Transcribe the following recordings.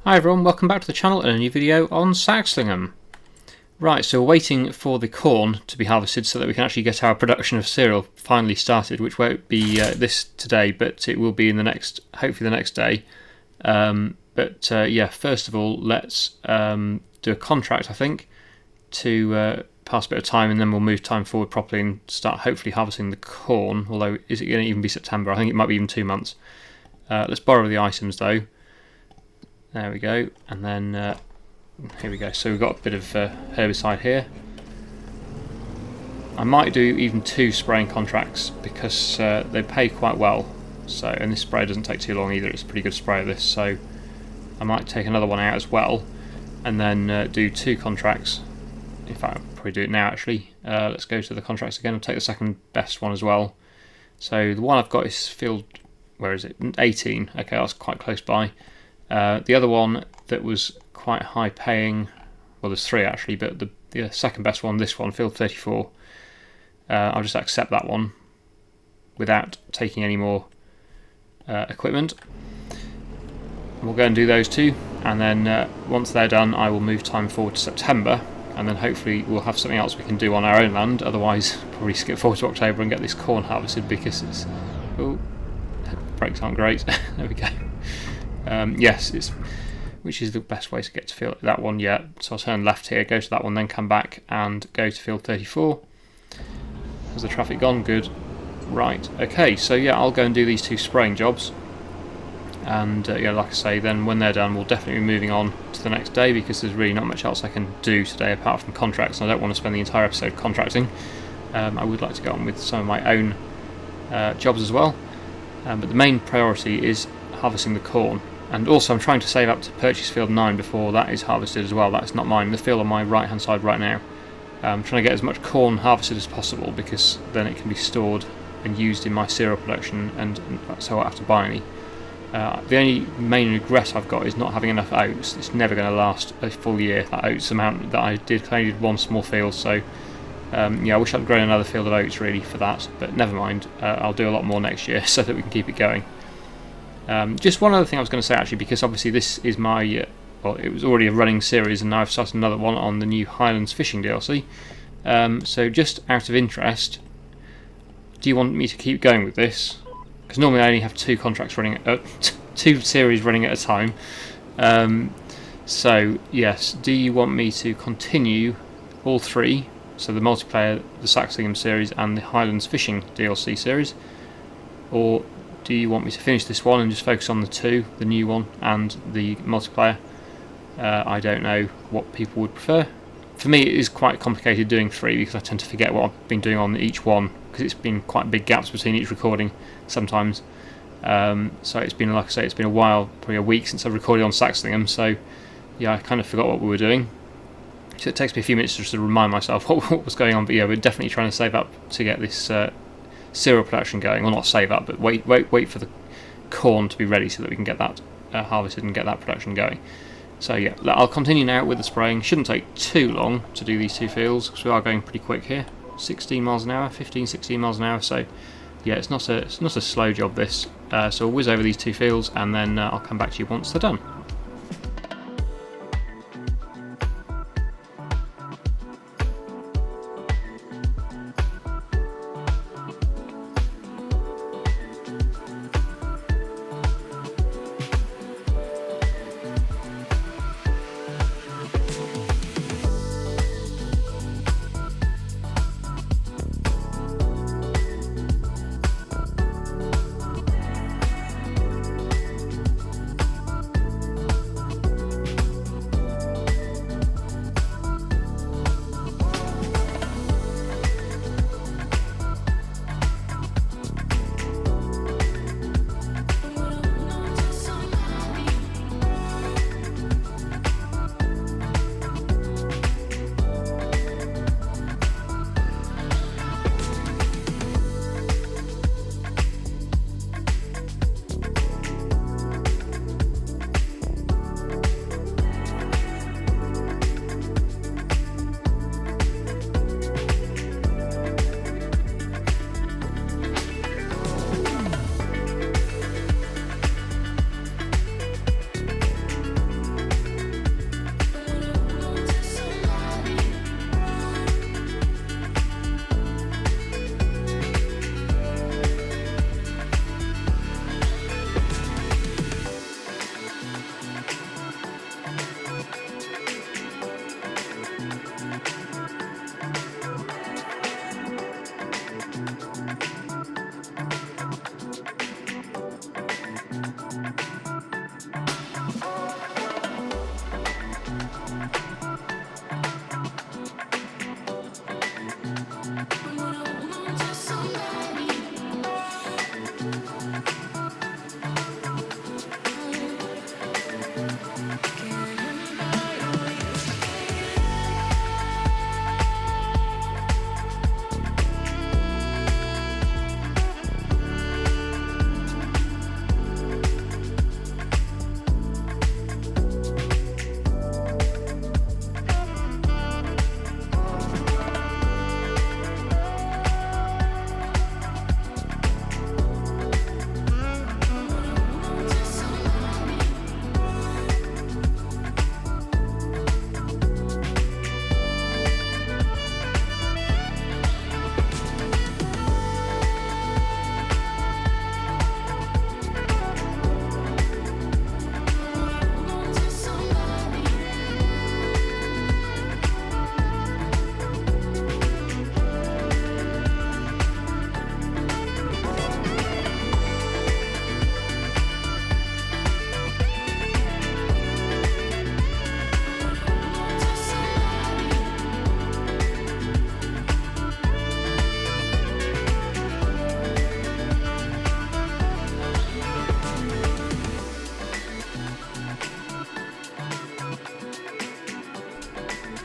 Hi everyone, welcome back to the channel and a new video on Saxlingham. Right, so we're waiting for the corn to be harvested so that we can actually get our production of cereal finally started, which won't be this today, but it will be in the next, hopefully the next day. Yeah, first of all, let's do a contract, I think, to pass a bit of time, and then we'll move time forward properly and start hopefully harvesting the corn, although is it going to even be September? I think it might be even 2 months. Let's borrow the items though. There we go, and then here we go. So we've got a bit of herbicide here. I might do even 2 spraying contracts because they pay quite well. So, and this spray doesn't take too long either. It's a pretty good spray of this. So I might take another one out as well, and then do 2 contracts. In fact, I'll probably do it now actually. Let's go to the contracts again. I'll take the second best one as well. So the one I've got is field. Where is it? 18. Okay, that's quite close by. The other one that was quite high paying, well there's 3 actually, but the second best one, this one, field 34, I'll just accept that one without taking any more equipment. We'll go and do those 2, and then once they're done I will move time forward to September, and then hopefully we'll have something else we can do on our own land. Otherwise probably skip forward to October and get this corn harvested because it's, oh, brakes aren't great. There we go. Yes, which is the best way to get to field that one yet. So I'll turn left here, go to that one, then come back and go to field 34. Has the traffic gone? Good. Right, okay, so yeah, I'll go and do these 2 spraying jobs. And yeah, like I say, then when they're done, we'll definitely be moving on to the next day because there's really not much else I can do today apart from contracts, and I don't want to spend the entire episode contracting. I would like to go on with some of my own jobs as well. But the main priority is harvesting the corn. And also I'm trying to save up to purchase field 9 before that is harvested as well. That's not mine, the field on my right hand side right now. I'm trying to get as much corn harvested as possible because then it can be stored and used in my cereal production, and so I won't have to buy any. The only main regret I've got is not having enough oats. It's never going to last a full year, that oats amount that I did. I only did 1 small field, so yeah, I wish I'd grown another field of oats really for that, but never mind. I'll do a lot more next year so that we can keep it going. Just one other thing I was going to say actually, because obviously this is my, well, it was already a running series and now I've started another one on the new Highlands Fishing DLC. So just out of interest, do you want me to keep going with this? Because normally I only have 2 contracts running, 2 series running at a time. So yes, do you want me to continue all 3? So the multiplayer, the Saxlingham series and the Highlands Fishing DLC series? Or do you want me to finish this one and just focus on the 2, the new one and the multiplayer? I don't know what people would prefer. For me it is quite complicated doing 3 because I tend to forget what I've been doing on each one because it's been quite big gaps between each recording sometimes. So it's been, like I say, it's been a while, probably a week since I've recorded on Saxlingham, so yeah, I kind of forgot what we were doing. So it takes me a few minutes just to remind myself what was going on, but yeah, we're definitely trying to save up to get this cereal production going. Well, not save up, but wait for the corn to be ready so that we can get that harvested and get that production going. So yeah, I'll continue now with the spraying. Shouldn't take too long to do these 2 fields because we are going pretty quick here. 16 miles an hour, 15, 16 miles an hour. So yeah, it's not a slow job this. So we'll whiz over these 2 fields and then I'll come back to you once they're done.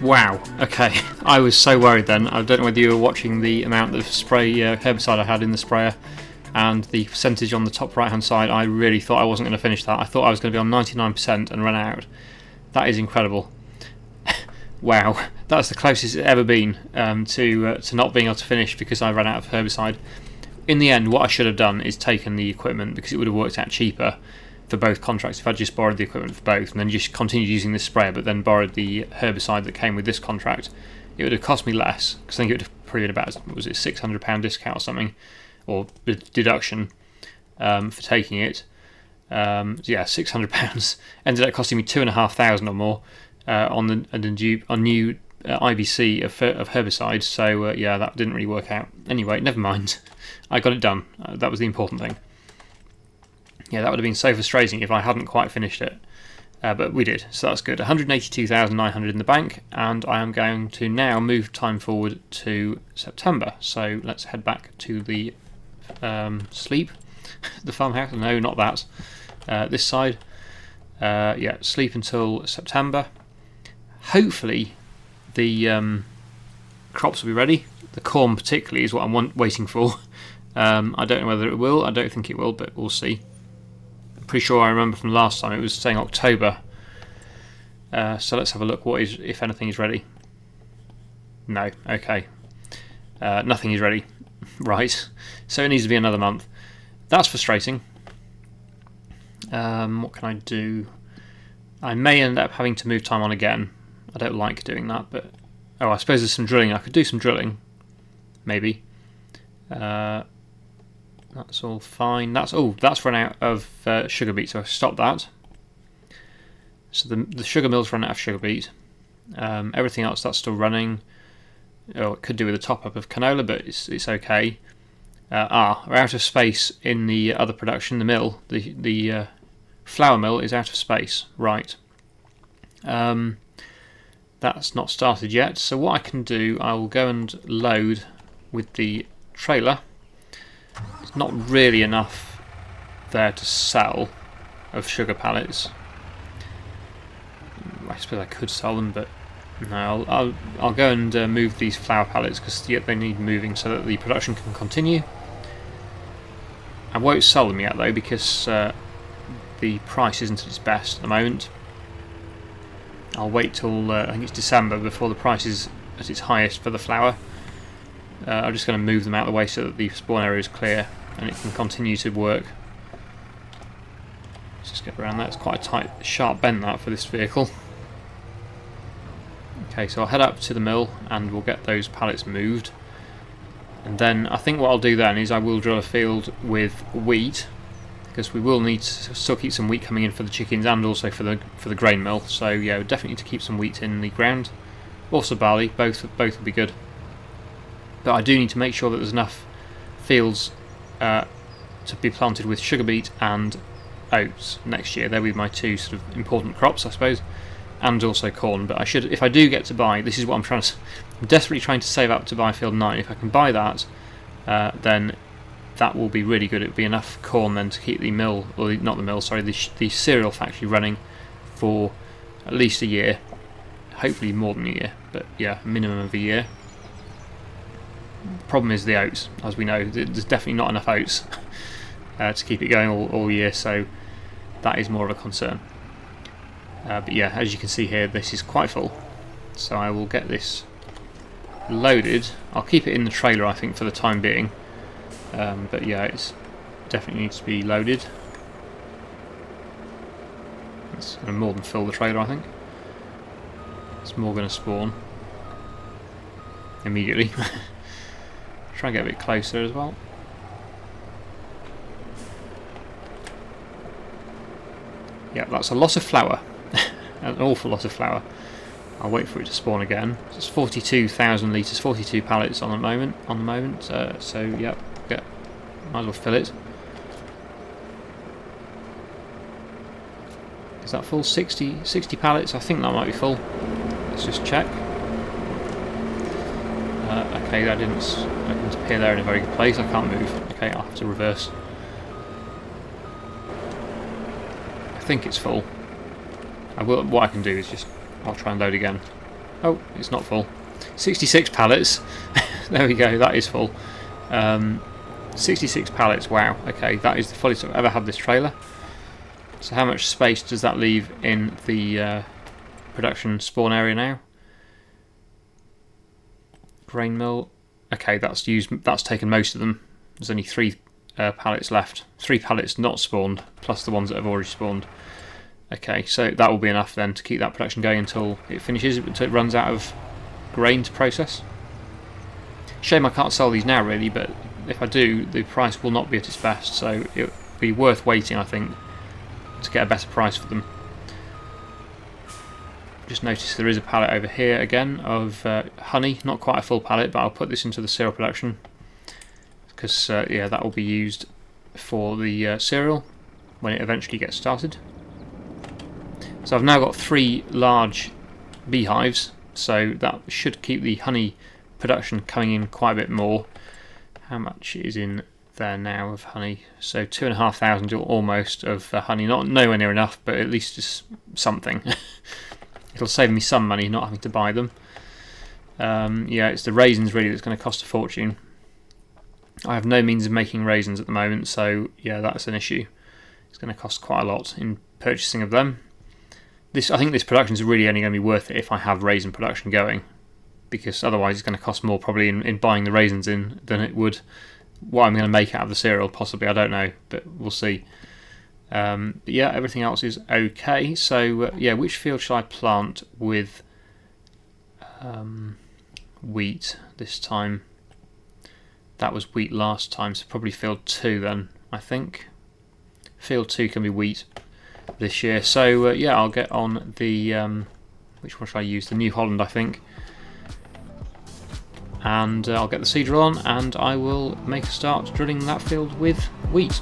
Wow, okay. I was so worried then. I don't know whether you were watching the amount of spray herbicide I had in the sprayer and the percentage on the top right hand side. I really thought I wasn't going to finish that. I thought I was going to be on 99% and run out. That is incredible. Wow, that's the closest it's ever been to not being able to finish because I ran out of herbicide. In the end, what I should have done is taken the equipment because it would have worked out cheaper for both contracts if I just borrowed the equipment for both and then just continued using this sprayer but then borrowed the herbicide that came with this contract. It would have cost me less because I think it would have probably been about, was it £600 discount or something, or deduction for taking it. Yeah, £600 ended up costing me £2,500 or more on new IBC of herbicide. So yeah, that didn't really work out. Anyway, never mind. I got it done. That was the important thing. Yeah, that would have been so frustrating if I hadn't quite finished it. But we did, so that's good. 182,900 in the bank, and I am going to now move time forward to September. So let's head back to the sleep, the farmhouse. No, not that. This side. Yeah, sleep until September. Hopefully, the crops will be ready. The corn, particularly, is what I'm waiting for. I don't know whether it will. I don't think it will, but we'll see. Pretty sure I remember from last time it was saying October. So let's have a look what is, if anything is ready. No, okay. Nothing is ready. Right. So it needs to be another month. That's frustrating. What can I do? I may end up having to move time on again. I don't like doing that, but oh, I suppose there's some drilling. I could do some drilling, maybe. That's all fine. That's run out of sugar beet, so I stopped that. So the sugar mill's run out of sugar beet. Everything else that's still running. Oh, it could do with a top up of canola, but it's okay. We're out of space in the other production. The mill, the flour mill, is out of space. Right. That's not started yet. So what I can do, I will go and load with the trailer. It's not really enough there to sell of sugar pallets. I suppose I could sell them, but no. I'll go and move these flour pallets because they need moving so that the production can continue. I won't sell them yet though because the price isn't at its best at the moment. I'll wait till I think it's December before the price is at its highest for the flour. I'm just going to move them out of the way so that the spawn area is clear and it can continue to work. Let's just get around that. It's quite a tight, sharp bend that for this vehicle. Okay, so I'll head up to the mill and we'll get those pallets moved. And then I think what I'll do then is I will drill a field with wheat because we will need to still keep some wheat coming in for the chickens and also for the grain mill. So yeah, we definitely need to keep some wheat in the ground. Also barley, both will be good. But I do need to make sure that there's enough fields to be planted with sugar beet and oats next year. They'll be my two sort of important crops, I suppose, and also corn. But I should, if I do get to buy, this is what I'm desperately trying to save up to buy field 9. If I can buy that, then that will be really good. It will be enough corn then to keep the mill, or not the mill, sorry, the cereal factory running for at least a year, hopefully more than a year, but yeah, minimum of a year. The problem is the oats, as we know. There's definitely not enough oats to keep it going all year, so that is more of a concern. But yeah, as you can see here, this is quite full, so I will get this loaded. I'll keep it in the trailer, I think, for the time being, but yeah, it's definitely needs to be loaded. It's going to more than fill the trailer, I think. It's more going to spawn immediately. Try and get a bit closer as well. Yeah, that's a lot of flour. An awful lot of flour. I'll wait for it to spawn again. It's 42,000 litres, 42 pallets on the moment. So yeah, might as well fill it. Is that full? 60 pallets? I think that might be full. Let's just check. Okay, that didn't appear there in a very good place. I can't move. Okay, I'll have to reverse. I think it's full. What I can do is I'll try and load again. Oh, it's not full. 66 pallets. There we go, that is full. 66 pallets, wow. Okay, that is the fullest I've ever had this trailer. So how much space does that leave in the production spawn area now? Grain mill. Okay, that's taken most of them. There's only 3 pallets left. 3 pallets not spawned, plus the ones that have already spawned. Okay, so that will be enough then to keep that production going until it finishes, until it runs out of grain to process. Shame I can't sell these now really, but if I do, the price will not be at its best, so it'll be worth waiting, I think, to get a better price for them. Just noticed there is a pallet over here again of honey, not quite a full pallet, but I'll put this into the cereal production because yeah, that will be used for the cereal when it eventually gets started. So I've now got 3 large beehives, so that should keep the honey production coming in quite a bit more. How much is in there now of honey? So 2,500 almost of honey, not nowhere near enough, but at least it's something. It'll save me some money not having to buy them. Yeah, it's the raisins really that's going to cost a fortune. I have no means of making raisins at the moment, so yeah, that's an issue. It's going to cost quite a lot in purchasing of them. I think this production is really only going to be worth it if I have raisin production going, because otherwise it's going to cost more probably in buying the raisins in than it would what I'm going to make out of the cereal, possibly, I don't know, but we'll see. But yeah, everything else is okay. So yeah, which field shall I plant with wheat this time? That was wheat last time, so probably field 2 then, I think. Field 2 can be wheat this year. So yeah, I'll get on the which one should I use? The New Holland, I think. And I'll get the seeder on, and I will make a start drilling that field with wheat.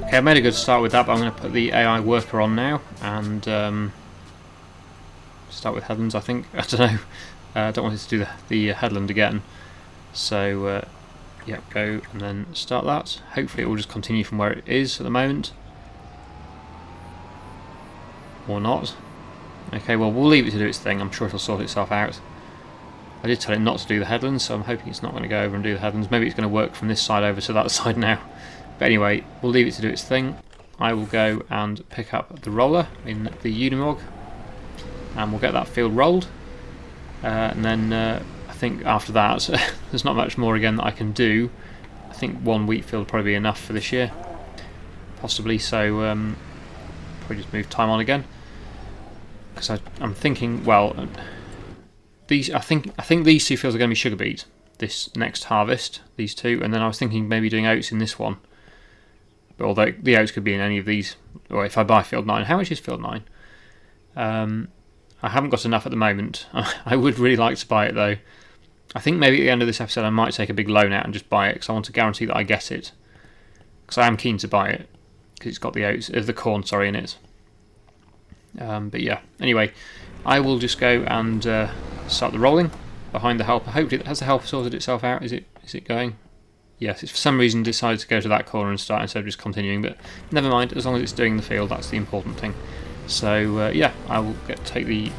Okay, I made a good start with that, but I'm going to put the AI worker on now and start with headlands, I think. I don't know. I don't want it to do the headland again. So, yeah, go and then start that. Hopefully it will just continue from where it is at the moment. Or not. Okay, well, we'll leave it to do its thing. I'm sure it'll sort itself out. I did tell it not to do the headlands, so I'm hoping it's not going to go over and do the headlands. Maybe it's going to work from this side over to that side now. But anyway, we'll leave it to do its thing. I will go and pick up the roller in the Unimog, and we'll get that field rolled. And then I think after that there's not much more again that I can do. I think one wheat field will probably be enough for this year, possibly, so probably just move time on again, because I'm thinking, well, I think these two fields are going to be sugar beet this next harvest, these two, and then I was thinking maybe doing oats in this one, but although the oats could be in any of these, or if I buy field 9. How much is field 9? I haven't got enough at the moment. I would really like to buy it though. I think maybe at the end of this episode I might take a big loan out and just buy it, because I want to guarantee that I get it, because I am keen to buy it because it's got the oats, the corn, sorry, in it. But yeah, anyway, I will just go and start the rolling behind the helper. Hopefully, has the helper sorted itself out? Is it going? Yes, it's for some reason decided to go to that corner and start instead of just continuing, but never mind, as long as it's doing the field, that's the important thing. So yeah, I will take the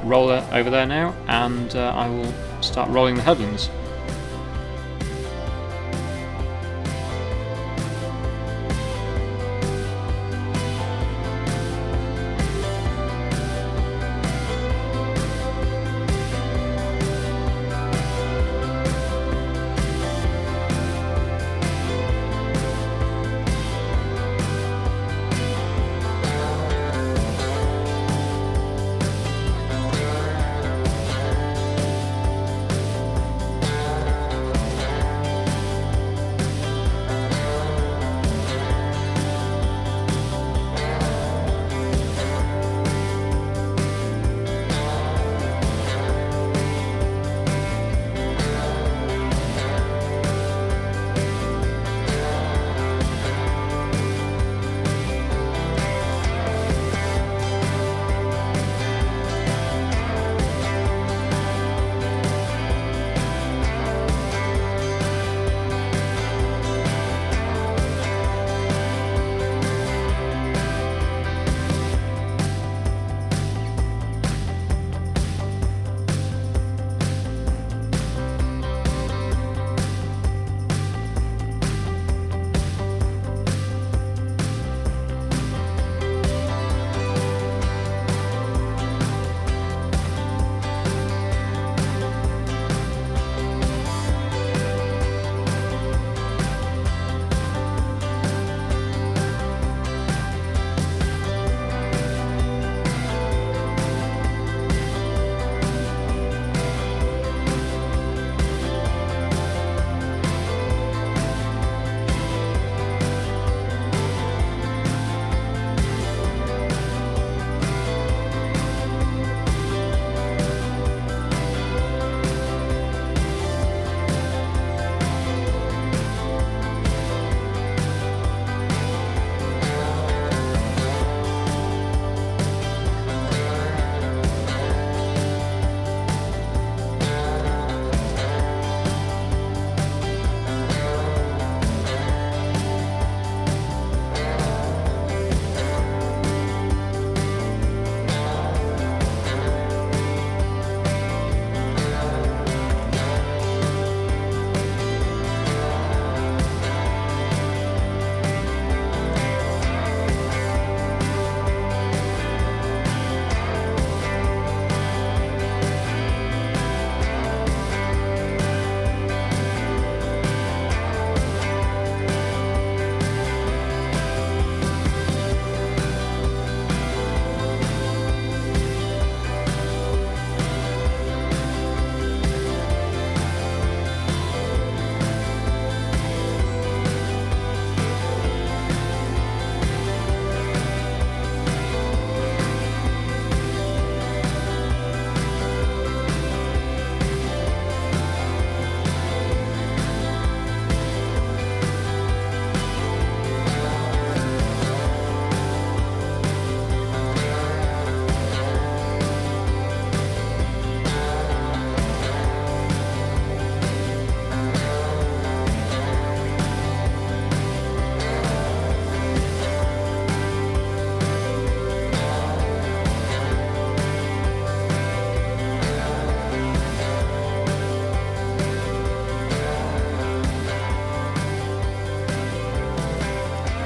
roller over there now, and I will start rolling the headlands.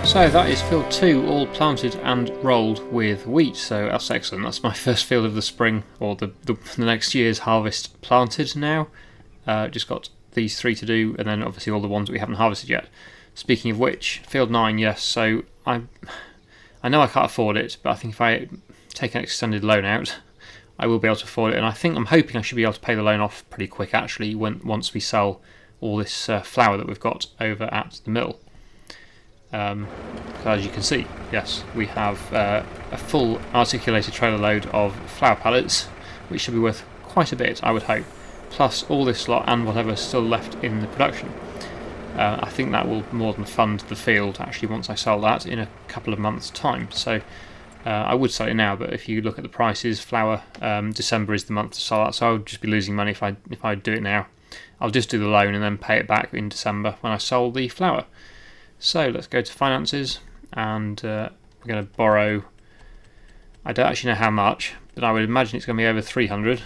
So that is field 2 all planted and rolled with wheat, so that's excellent. That's my first field of the spring, or the next year's harvest planted now. Just got these 3 to do, and then obviously all the ones that we haven't harvested yet. Speaking of which, field 9, yes, so I know I can't afford it, but I think if I take an extended loan out, I will be able to afford it, and I'm hoping I should be able to pay the loan off pretty quick actually once we sell all this flour that we've got over at the mill. As you can see, yes, we have a full articulated trailer load of flour pallets, which should be worth quite a bit, I would hope, plus all this lot and whatever's still left in the production. I think that will more than fund the field actually once I sell that in a couple of months' time. So I would sell it now, but if you look at the prices, flour, December is the month to sell that, so I would just be losing money if I do it now. I'll just do the loan and then pay it back in December when I sold the flour. So let's go to finances, and we're going to borrow. I don't actually know how much, but I would imagine it's going to be over 300,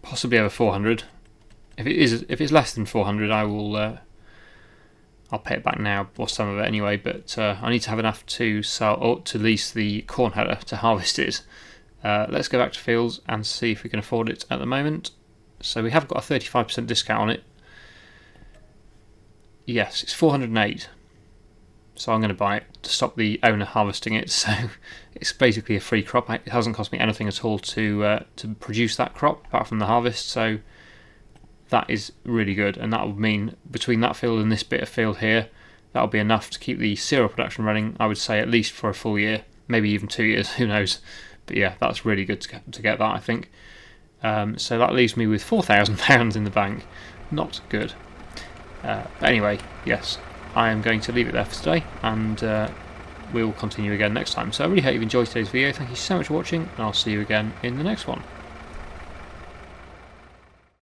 possibly over 400. If it's less than 400, I'll pay it back now, or some of it anyway. But I need to have enough to sell or to lease the corn header to harvest it. Let's go back to fields and see if we can afford it at the moment. So we have got a 35% discount on it. Yes, it's 408. So I'm going to buy it to stop the owner harvesting it. So it's basically a free crop. It hasn't cost me anything at all to produce that crop apart from the harvest. So that is really good, and that would mean between that field and this bit of field here, that'll be enough to keep the cereal production running, I would say, at least for a full year, maybe even 2 years, who knows. But yeah, that's really good to get that, I think. So that leaves me with £4,000 in the bank. Not good. But anyway, yes, I am going to leave it there for today, and we will continue again next time. So I really hope you've enjoyed today's video. Thank you so much for watching, and I'll see you again in the next one.